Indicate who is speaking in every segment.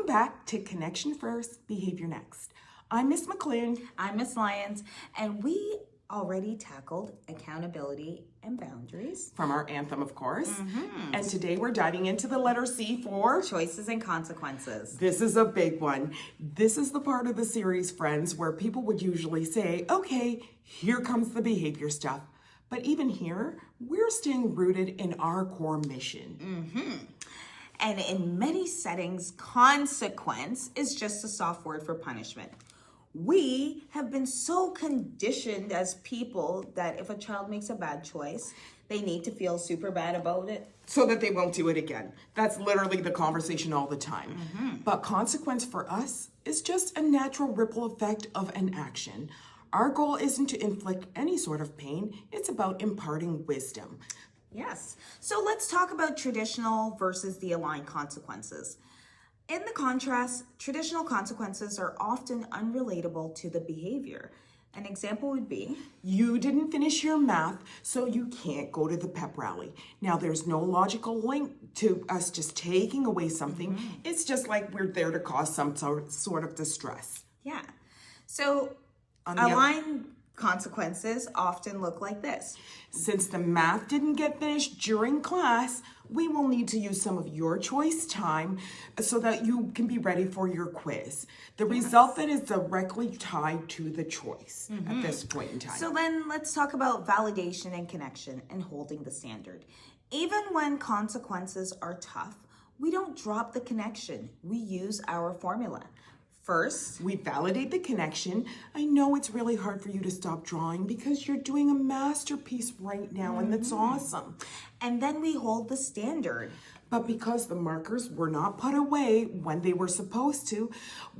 Speaker 1: back to Connection First, Behavior Next. I'm Miss McLean.
Speaker 2: I'm Miss Lyons, and we already tackled accountability and boundaries.
Speaker 1: From our anthem, of course. And today we're diving into the letter C for
Speaker 2: Choices and consequences.
Speaker 1: This is a big one. This is the part of the series, friends, where people would usually say, okay, here comes the behavior stuff. But even here, we're staying rooted in our core mission.
Speaker 2: And in many settings, consequence is just a soft word for punishment. We have been so conditioned as people that if a child makes a bad choice, they need to feel super bad about it.
Speaker 1: So that they won't do it again. That's literally the conversation all the time. But consequence for us is just a natural ripple effect of an action. Our goal isn't to inflict any sort of pain. It's about imparting wisdom.
Speaker 2: Yes. So let's talk about traditional versus the aligned consequences. In the contrast, traditional consequences are often unrelatable to the behavior. An example would be,
Speaker 1: You didn't finish your math, so you can't go to the pep rally. Now, there's no logical link to us just taking away something. It's just like we're there to cause some sort of distress.
Speaker 2: yeah. So aligned consequences often look like this.
Speaker 1: Since the math didn't get finished during class, we will need to use some of your choice time so that you can be ready for your quiz. The result then is directly tied to the choice at this point in time.
Speaker 2: So then let's talk about validation and connection and holding the standard. Even when consequences are tough, we don't drop the connection. We use our formula. First,
Speaker 1: We validate the connection. I know it's really hard for you to stop drawing because you're doing a masterpiece right now, and that's awesome.
Speaker 2: and then we hold the standard.
Speaker 1: But because the markers were not put away when they were supposed to,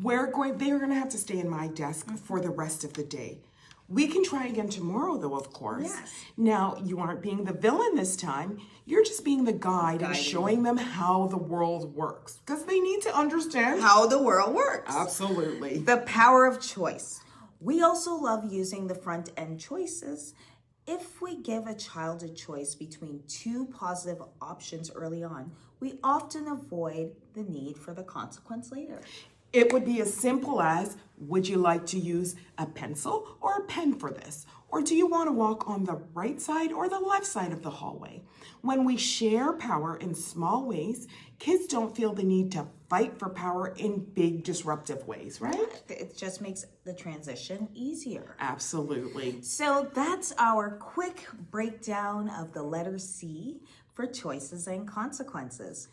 Speaker 1: they're going to have to stay in my desk for the rest of the day. We can try again tomorrow, though, of course.
Speaker 2: Yes.
Speaker 1: Now, you aren't being the villain this time. You're just being the guide and
Speaker 2: Guiding
Speaker 1: showing them how the world works. Because they need to understand.
Speaker 2: How the world works.
Speaker 1: Absolutely.
Speaker 2: The power of choice. We also love using the front end choices. If we give a child a choice between two positive options early on, we often avoid the need for the consequence later.
Speaker 1: It would be as simple as, would you like to use a pencil or a pen for this? Or do you want to walk on the right side or the left side of the hallway? When we share power in small ways, kids don't feel the need to fight for power in big disruptive ways, right?
Speaker 2: It just makes the transition easier.
Speaker 1: Absolutely.
Speaker 2: So that's our quick breakdown of the letter C for choices and consequences.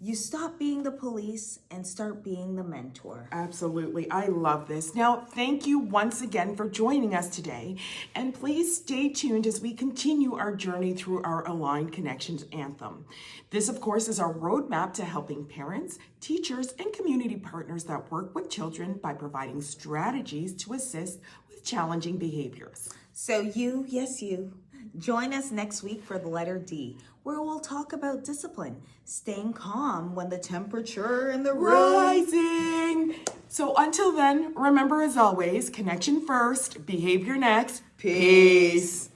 Speaker 2: You stop being the police and start being the mentor.
Speaker 1: Absolutely. I love this. Now, thank you once again for joining us today. And please stay tuned as we continue our journey through our Aligned Connections Anthem. This, of course, is our roadmap to helping parents, teachers, and community partners that work with children by providing strategies to assist with challenging behaviors.
Speaker 2: So you, yes you, join us next week for the letter D, where we'll talk about discipline, staying calm when the temperature in the room.
Speaker 1: Rising! So until then, remember as always, connection first, behavior next. Peace.